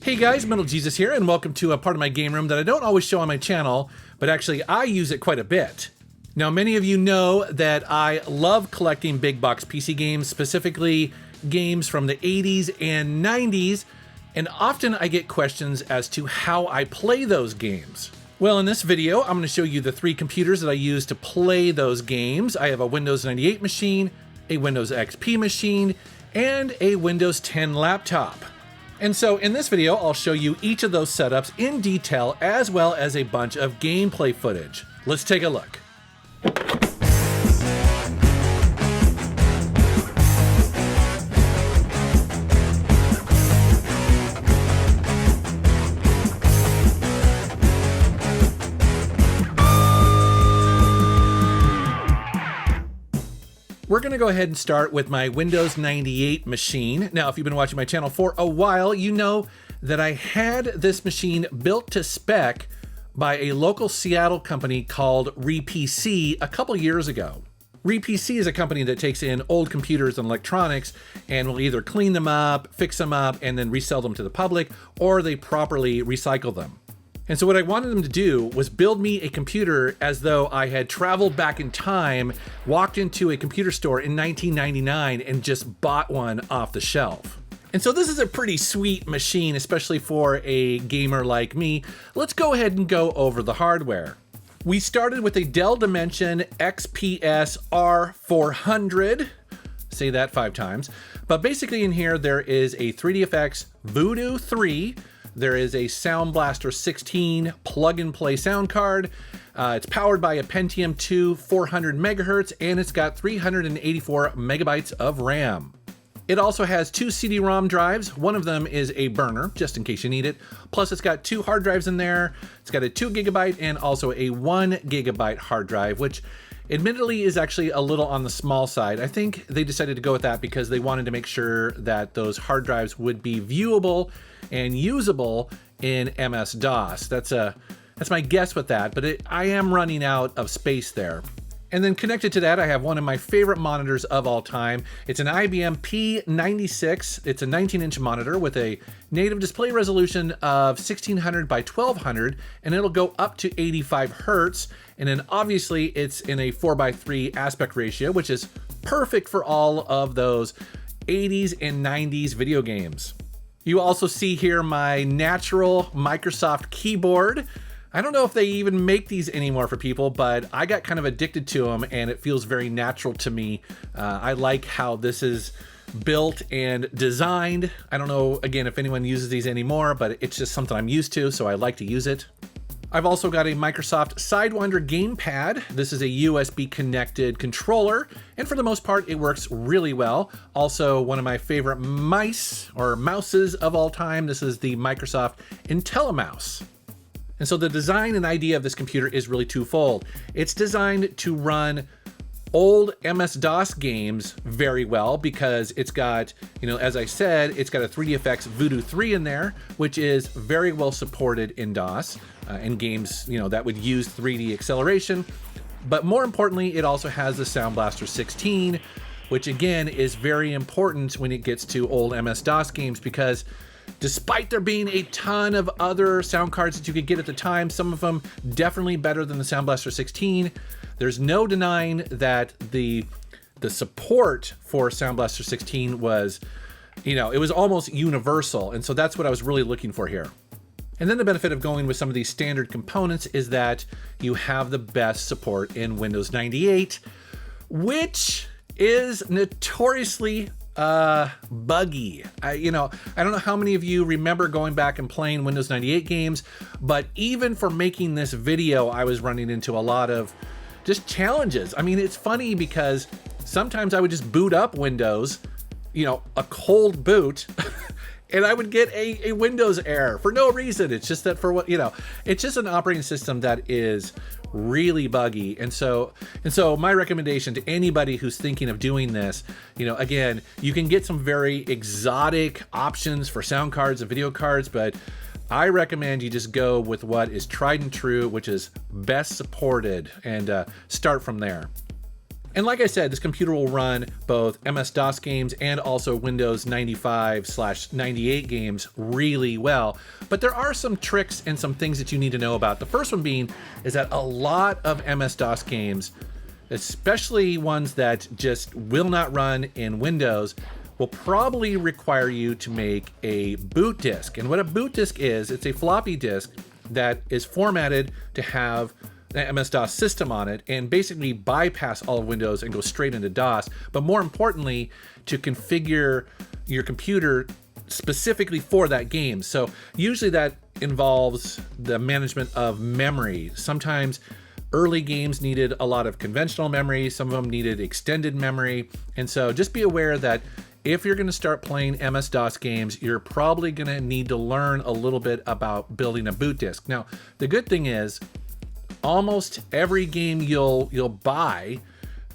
Hey guys, MetalJesus here, and welcome to a part of my game room that I don't always show on my channel, but actually I use it quite a bit. Now, many of you know that I love collecting big box PC games, specifically games from the 80s and 90s, and often I get questions as to how I play those games. Well, in this video, I'm going to show you the three computers that I use to play those games. I have a Windows 98 machine, a Windows XP machine, and a Windows 10 laptop. And so in this video, I'll show you each of those setups in detail, as well as a bunch of gameplay footage. Let's take a look. We're going to go ahead and start with my Windows 98 machine. Now, if you've been watching my channel for a while, you know that I had this machine built to spec by a local Seattle company called RePC a couple years ago. RePC is a company that takes in old computers and electronics and will either clean them up, fix them up, and then resell them to the public, or they properly recycle them. And so what I wanted them to do was build me a computer as though I had traveled back in time, walked into a computer store in 1999 and just bought one off the shelf. And so this is a pretty sweet machine, especially for a gamer like me. Let's go ahead and go over the hardware. We started with a Dell Dimension XPS R400. Say that 5 times. But basically in here, there is a 3DFX Voodoo 3. There is a Sound Blaster 16 plug-and-play sound card. It's powered by a Pentium II 400 megahertz, and it's got 384 megabytes of RAM. It also has 2 CD-ROM drives. One of them is a burner, just in case you need it. Plus, it's got 2 hard drives in there. It's got a 2 gigabyte and also a 1 gigabyte hard drive, which admittedly is actually a little on the small side. I think they decided to go with that because they wanted to make sure that those hard drives would be viewable and usable in MS-DOS. That's my guess with that, but I am running out of space there. And then connected to that, I have one of my favorite monitors of all time. It's an IBM P96. It's a 19-inch monitor with a native display resolution of 1600 by 1200, and it'll go up to 85 hertz. And then obviously it's in a 4:3 aspect ratio, which is perfect for all of those 80s and 90s video games. You also see here my natural Microsoft keyboard. I don't know if they even make these anymore for people, but I got kind of addicted to them and it feels very natural to me. I like how this is built and designed. I don't know, again, if anyone uses these anymore, but it's just something I'm used to, so I like to use it. I've also got a Microsoft Sidewinder gamepad. This is a USB connected controller, and for the most part, it works really well. Also, one of my favorite mouses of all time. This is the Microsoft IntelliMouse. And so the design and idea of this computer is really twofold. It's designed to run old MS-DOS games very well because it's got, as I said, it's got a 3DFX Voodoo 3 in there, which is very well supported in DOS and games, that would use 3D acceleration. But more importantly, it also has the Sound Blaster 16, which again is very important when it gets to old MS-DOS games because despite there being a ton of other sound cards that you could get at the time, some of them definitely better than the Sound Blaster 16, there's no denying that the support for Sound Blaster 16 was, it was almost universal. And so that's what I was really looking for here. And then the benefit of going with some of these standard components is that you have the best support in Windows 98, which is notoriously buggy. I don't know how many of you remember going back and playing Windows 98 games, but even for making this video, I was running into a lot of just challenges. I mean, it's funny because sometimes I would just boot up Windows, a cold boot, and I would get a Windows error for no reason. It's just that it's just an operating system that is really buggy. And so my recommendation to anybody who's thinking of doing this, again, you can get some very exotic options for sound cards and video cards, but I recommend you just go with what is tried and true, which is best supported, and start from there. And like I said, this computer will run both MS-DOS games and also Windows 95/98 games really well. But there are some tricks and some things that you need to know about. The first one being is that a lot of MS-DOS games, especially ones that just will not run in Windows, will probably require you to make a boot disk. And what a boot disk is, it's a floppy disk that is formatted to have the MS-DOS system on it and basically bypass all of Windows and go straight into DOS, but more importantly, to configure your computer specifically for that game. So usually that involves the management of memory. Sometimes early games needed a lot of conventional memory, some of them needed extended memory, and so just be aware that if you're going to start playing MS-DOS games, you're probably going to need to learn a little bit about building a boot disk. Now, the good thing is, almost every game you'll buy,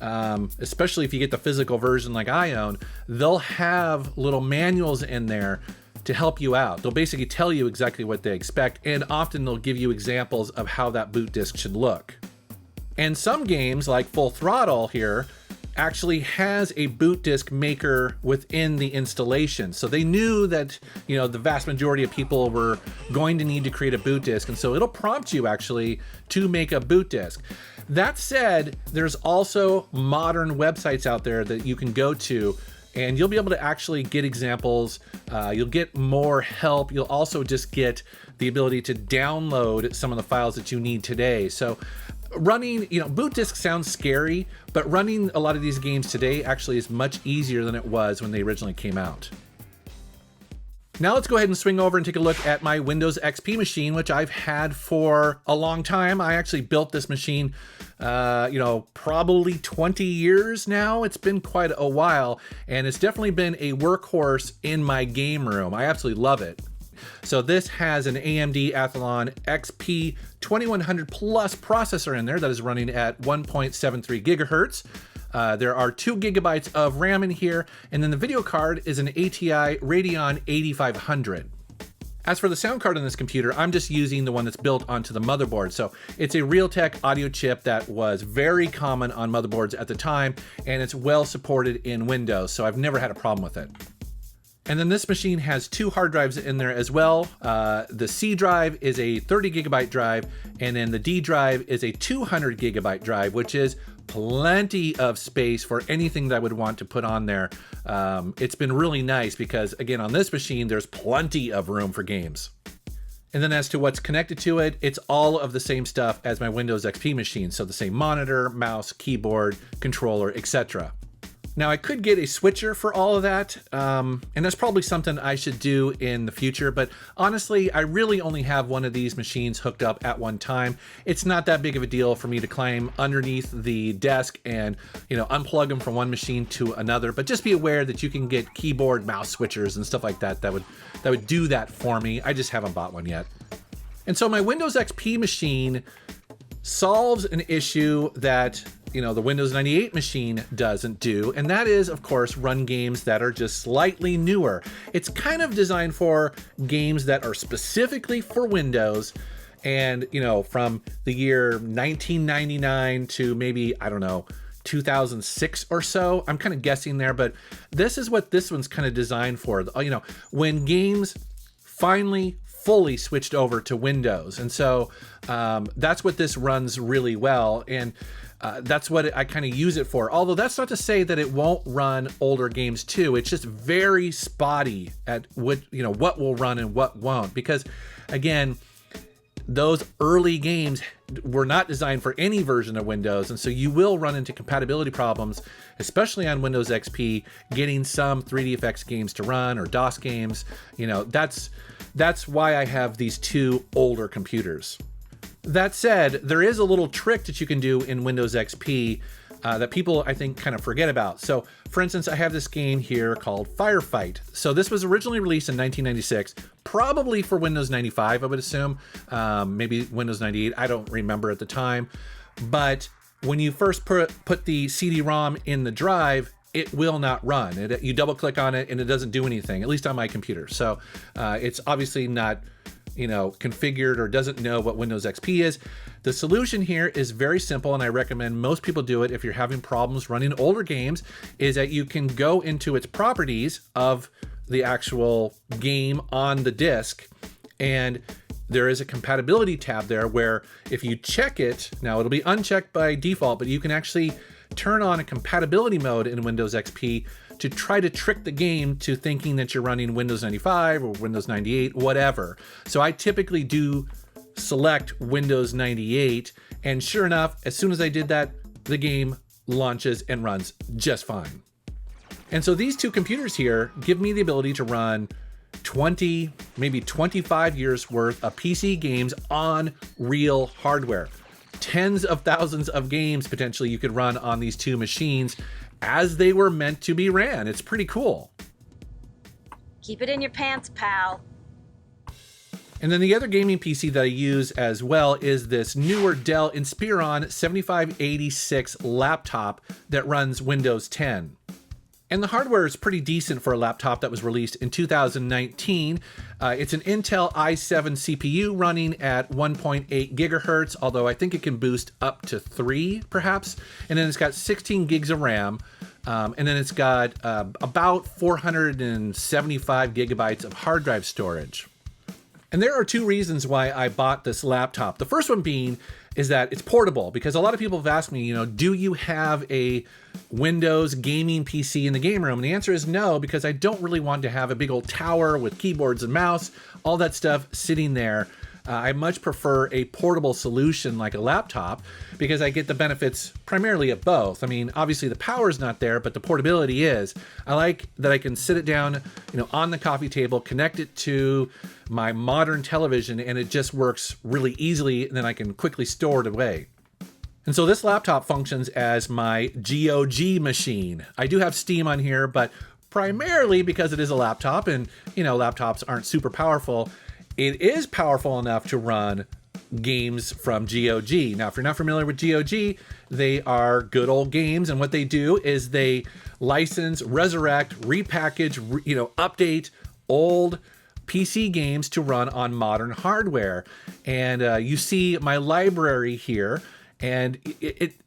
especially if you get the physical version like I own, they'll have little manuals in there to help you out. They'll basically tell you exactly what they expect, and often they'll give you examples of how that boot disk should look. And some games, like Full Throttle here, actually has a boot disk maker within the installation. So they knew that, you know, the vast majority of people were going to need to create a boot disk, and so it'll prompt you actually to make a boot disk. That said, there's also modern websites out there that you can go to, and you'll be able to actually get examples. You'll get more help. You'll also just get the ability to download some of the files that you need today. So running, you know, boot disk sounds scary, but running a lot of these games today actually is much easier than it was when they originally came out. Now let's go ahead and swing over and take a look at my Windows XP machine, which I've had for a long time. I actually built this machine, probably 20 years now. It's been quite a while, and it's definitely been a workhorse in my game room. I absolutely love it. So this has an AMD Athlon XP 2100 Plus processor in there that is running at 1.73 gigahertz. There are 2 gigabytes of RAM in here, and then the video card is an ATI Radeon 8500. As for the sound card on this computer, I'm just using the one that's built onto the motherboard. So it's a Realtek audio chip that was very common on motherboards at the time, and it's well supported in Windows, so I've never had a problem with it. And then this machine has 2 hard drives in there as well. The C drive is a 30 gigabyte drive, and then the D drive is a 200 gigabyte drive, which is plenty of space for anything that I would want to put on there. It's been really nice because, again, on this machine, there's plenty of room for games. And then as to what's connected to it, it's all of the same stuff as my Windows XP machine. So the same monitor, mouse, keyboard, controller, etc. Now I could get a switcher for all of that, and that's probably something I should do in the future, but honestly, I really only have one of these machines hooked up at one time. It's not that big of a deal for me to climb underneath the desk and, you know, unplug them from one machine to another, but just be aware that you can get keyboard, mouse switchers and stuff like that that would do that for me. I just haven't bought one yet. And so my Windows XP machine solves an issue that, you know, the Windows 98 machine doesn't do, and that is, of course, run games that are just slightly newer. It's kind of designed for games that are specifically for Windows, and, you know, from the year 1999 to maybe, I don't know, 2006 or so. I'm kind of guessing there, but this is what this one's kind of designed for. You know, when games finally fully switched over to Windows. And so that's what this runs really well. And that's what I kind of use it for. Although that's not to say that it won't run older games too. It's just very spotty at what will run and what won't. Because again, those early games were not designed for any version of Windows, and so you will run into compatibility problems, especially on Windows XP, getting some 3D effects games to run or DOS games. You know, that's why I have these 2 older computers. That said, there is a little trick that you can do in Windows XP that people, I think, kind of forget about. So, for instance, I have this game here called Firefight. So this was originally released in 1996, probably for Windows 95, I would assume. Maybe Windows 98, I don't remember at the time. But when you first put the CD-ROM in the drive, it will not run. You double click on it and it doesn't do anything, at least on my computer. So it's obviously not configured or doesn't know what Windows XP is. The solution here is very simple, and I recommend most people do it if you're having problems running older games, is that you can go into its properties of the actual game on the disk, and there is a compatibility tab there where if you check it, now it'll be unchecked by default, but you can actually turn on a compatibility mode in Windows XP to try to trick the game to thinking that you're running Windows 95 or Windows 98, whatever. So I typically do select Windows 98, and sure enough, as soon as I did that, the game launches and runs just fine. And so these two computers here give me the ability to run 20, maybe 25 years worth of PC games on real hardware. Tens of thousands of games potentially you could run on these two machines as they were meant to be ran. It's pretty cool. Keep it in your pants, pal. And then the other gaming PC that I use as well is this newer Dell Inspiron 7586 laptop that runs Windows 10. And the hardware is pretty decent for a laptop that was released in 2019. It's an Intel i7 CPU running at 1.8 gigahertz, although I think it can boost up to 3 perhaps. And then it's got 16 gigs of RAM. And then it's got about 475 gigabytes of hard drive storage. And there are two reasons why I bought this laptop. The first one being is that it's portable, because a lot of people have asked me, do you have a Windows gaming PC in the game room? And the answer is no, because I don't really want to have a big old tower with keyboards and mouse, all that stuff sitting there. I much prefer a portable solution like a laptop, because I get the benefits primarily of both. I mean, obviously the power is not there, but the portability is. I like that I can sit it down, on the coffee table, connect it to my modern television, and it just works really easily, and then I can quickly store it away. And so this laptop functions as my GOG machine. I do have Steam on here, but primarily because it is a laptop, and laptops aren't super powerful, it is powerful enough to run games from GOG. Now, if you're not familiar with GOG, they are good old games, and what they do is they license, resurrect, repackage, update old PC games to run on modern hardware. And you see my library here, and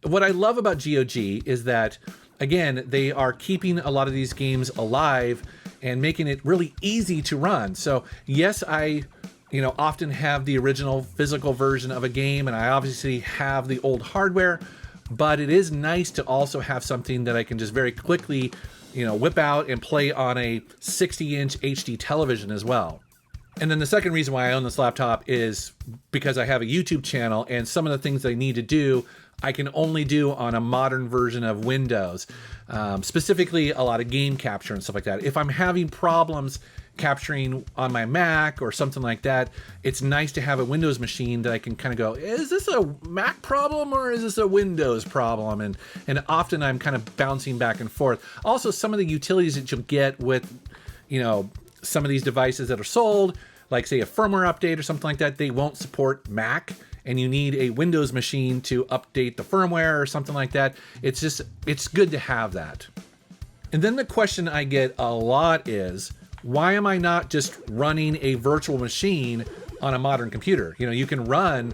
what I love about GOG is that, again, they are keeping a lot of these games alive and making it really easy to run. So yes, I often have the original physical version of a game, and I obviously have the old hardware, but it is nice to also have something that I can just very quickly, whip out and play on a 60-inch HD television as well. And then the second reason why I own this laptop is because I have a YouTube channel, and some of the things that I need to do, I can only do on a modern version of Windows, specifically a lot of game capture and stuff like that. If I'm having problems capturing on my Mac or something like that, it's nice to have a Windows machine that I can kind of go, is this a Mac problem or is this a Windows problem? And often I'm kind of bouncing back and forth. Also, some of the utilities that you'll get with, some of these devices that are sold, like say a firmware update or something like that, they won't support Mac, and you need a Windows machine to update the firmware or something like that. It's good to have that. And then the question I get a lot is, why am I not just running a virtual machine on a modern computer? You can run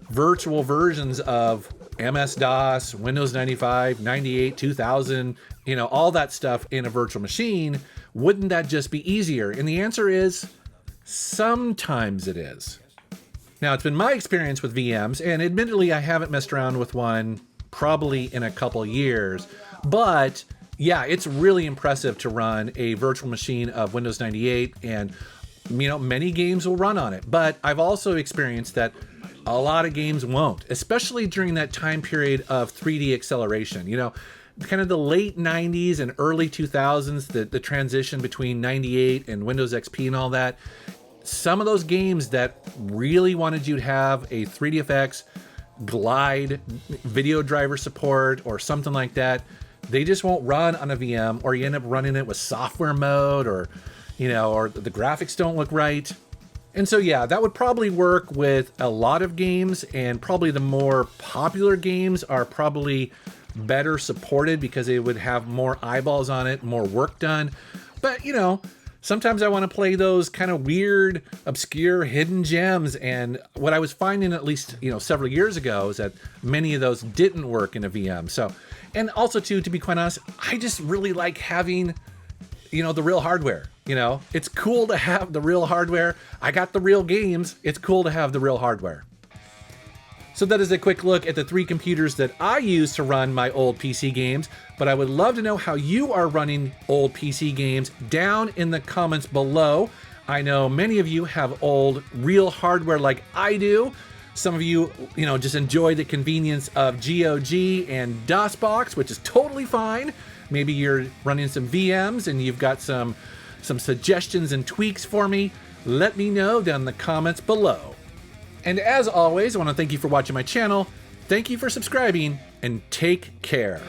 virtual versions of MS-DOS, Windows 95, 98, 2000, all that stuff in a virtual machine. Wouldn't that just be easier? And the answer is, sometimes it is. Now, it's been my experience with VMs, and admittedly, I haven't messed around with one probably in a couple years, but yeah, it's really impressive to run a virtual machine of Windows 98, and many games will run on it. But I've also experienced that a lot of games won't, especially during that time period of 3D acceleration. Kind of the late 90s and early 2000s, the transition between 98 and Windows XP and all that. Some of those games that really wanted you to have a 3DFX glide video driver support or something like that, they just won't run on a VM, or you end up running it with software mode, or the graphics don't look right. And so yeah, that would probably work with a lot of games, and probably the more popular games are probably better supported because they would have more eyeballs on it, more work done. But Sometimes I want to play those kind of weird, obscure, hidden gems. And what I was finding, at least, several years ago, is that many of those didn't work in a VM. So, and also too, to be quite honest, I just really like having, the real hardware. It's cool to have the real hardware. I got the real games. It's cool to have the real hardware. So that is a quick look at the 3 computers that I use to run my old PC games, but I would love to know how you are running old PC games down in the comments below. I know many of you have old real hardware like I do. Some of you, just enjoy the convenience of GOG and DOSBox, which is totally fine. Maybe you're running some VMs and you've got some suggestions and tweaks for me. Let me know down in the comments below. And as always, I want to thank you for watching my channel. Thank you for subscribing, and take care.